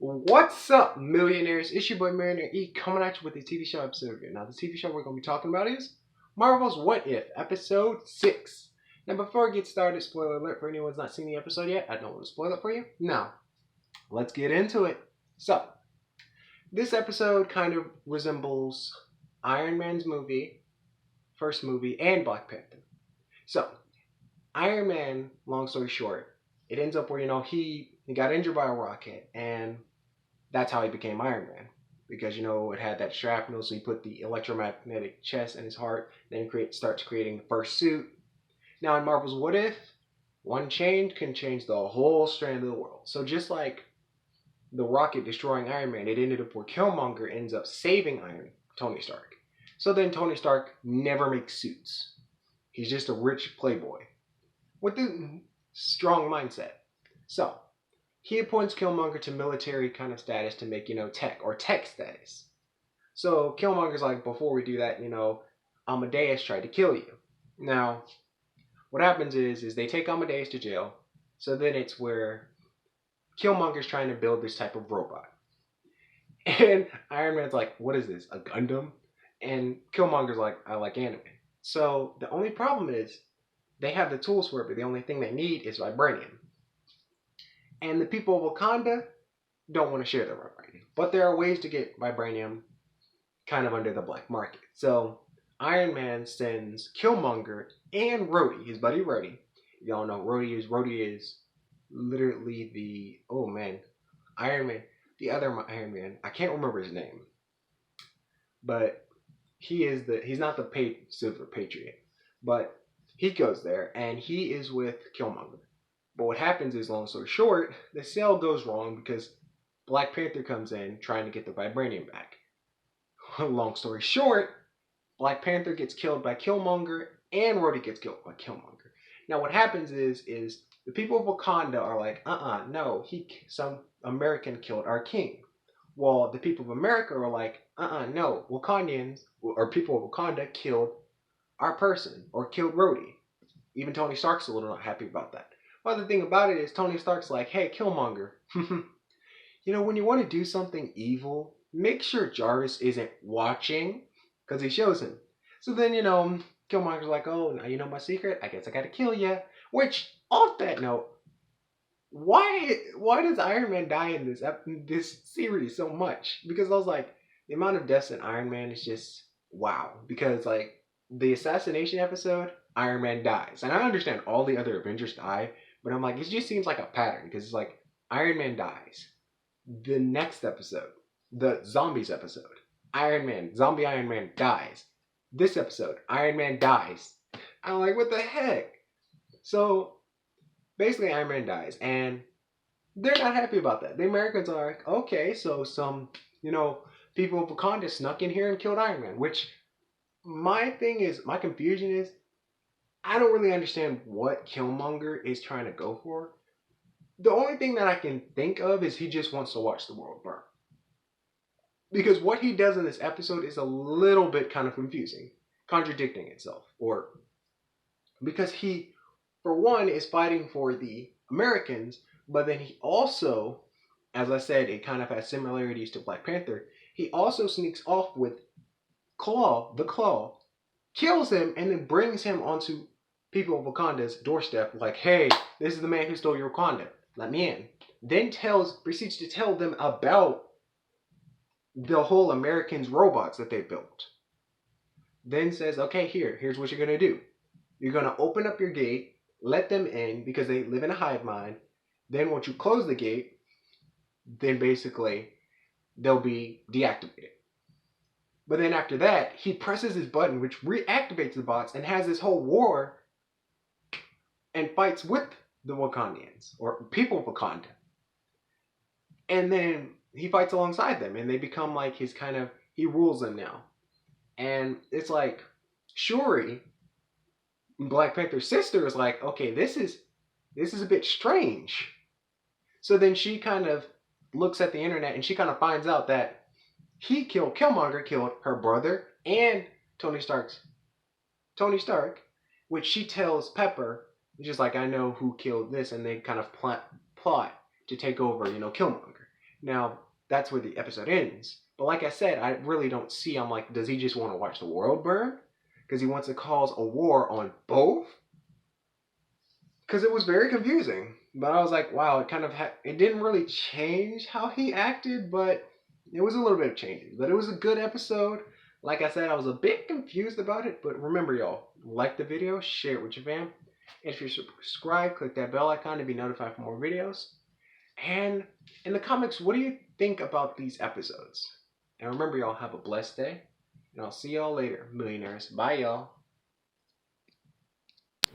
What's up, millionaires? It's your boy Millionaire E coming at you with a TV show episode here. Now, the TV show we're going to be talking about is Marvel's What If, episode 6. Now, before I get started, spoiler alert for anyone who's not seen the episode yet, I don't want to spoil it for you. Now, let's get into it. So, this episode kind of resembles Iron Man's first movie, and Black Panther. So, Iron Man, long story short, it ends up where, he got injured by a rocket, and that's how he became Iron Man. Because, it had that shrapnel, so he put the electromagnetic chest in his heart, then starts creating the first suit. Now, in Marvel's What If, one change can change the whole strand of the world. So just like the rocket destroying Iron Man, it ended up where Killmonger ends up saving Tony Stark. So then Tony Stark never makes suits. He's just a rich playboy with a strong mindset. So, he appoints Killmonger to military kind of status to make, tech status. So Killmonger's like, before we do that, Amadeus tried to kill you. Now, what happens is they take Amadeus to jail. So then it's where Killmonger's trying to build this type of robot. And Iron Man's like, what is this, a Gundam? And Killmonger's like, I like anime. So the only problem is they have the tools for it, but the only thing they need is vibranium. And the people of Wakanda don't want to share their vibranium. But there are ways to get vibranium kind of under the black market. So Iron Man sends Killmonger and Rhodey, his buddy Rhodey. Y'all know Rhodey is literally Iron Man. The other Iron Man, I can't remember his name. But he's not the Silver Patriot. But he goes there and he is with Killmonger. But what happens is, long story short, the sale goes wrong because Black Panther comes in trying to get the vibranium back. Long story short, Black Panther gets killed by Killmonger and Rhodey gets killed by Killmonger. Now what happens is the people of Wakanda are like, no, some American killed our king. While the people of America are like, no, Wakandians, or people of Wakanda killed our person, or killed Rhodey. Even Tony Stark's a little not happy about that. Well, the thing about it is Tony Stark's like, hey, Killmonger, when you want to do something evil, make sure Jarvis isn't watching, because he shows him. So then, Killmonger's like, oh, now you know my secret? I guess I gotta kill you. Which, off that note, why does Iron Man die in this series so much? Because I was like, the amount of deaths in Iron Man is just wow. Because, the assassination episode, Iron Man dies. And I understand all the other Avengers die, but I'm like, it just seems like a pattern, because it's like, Iron Man dies. The next episode, the zombies episode, zombie Iron Man dies. This episode, Iron Man dies. I'm like, what the heck? So, basically Iron Man dies, and they're not happy about that. The Americans are like, okay, so some, people of Wakanda snuck in here and killed Iron Man, which my confusion is, I don't really understand what Killmonger is trying to go for. The only thing that I can think of is he just wants to watch the world burn. Because what he does in this episode is a little bit kind of confusing, contradicting itself. Because he, for one, is fighting for the Americans, but then he also, as I said, it kind of has similarities to Black Panther, he also sneaks off with the Claw, kills him, and then brings him onto people of Wakanda's doorstep, like, hey, this is the man who stole your Wakanda. Let me in. Then proceeds to tell them about the whole Americans robots that they built. Then says, okay, here's what you're going to do. You're going to open up your gate, let them in, because they live in a hive mind. Then once you close the gate, then basically they'll be deactivated. But then after that, he presses his button, which reactivates the bots, and has this whole war and fights with the Wakandians, or people of Wakanda. And then he fights alongside them, and they become like he rules them now. And it's like, Shuri, Black Panther's sister, is like, okay, this is a bit strange. So then she kind of looks at the internet, and she kind of finds out that Killmonger killed her brother and Tony Stark, which she tells Pepper, just like, I know who killed this, and they kind of plot to take over, Killmonger. Now, that's where the episode ends. But like I said, I really don't see, I'm like, does he just want to watch the world burn? Because he wants to cause a war on both? Because it was very confusing. But I was like, wow, it kind of it didn't really change how he acted, but it was a little bit of changes. But it was a good episode. Like I said, I was a bit confused about it, but remember, y'all, like the video, share it with your fam. If you're subscribed, click that bell icon to be notified for more videos. And in the comments, what do you think about these episodes? And remember, y'all, have a blessed day. And I'll see y'all later, millionaires. Bye, y'all.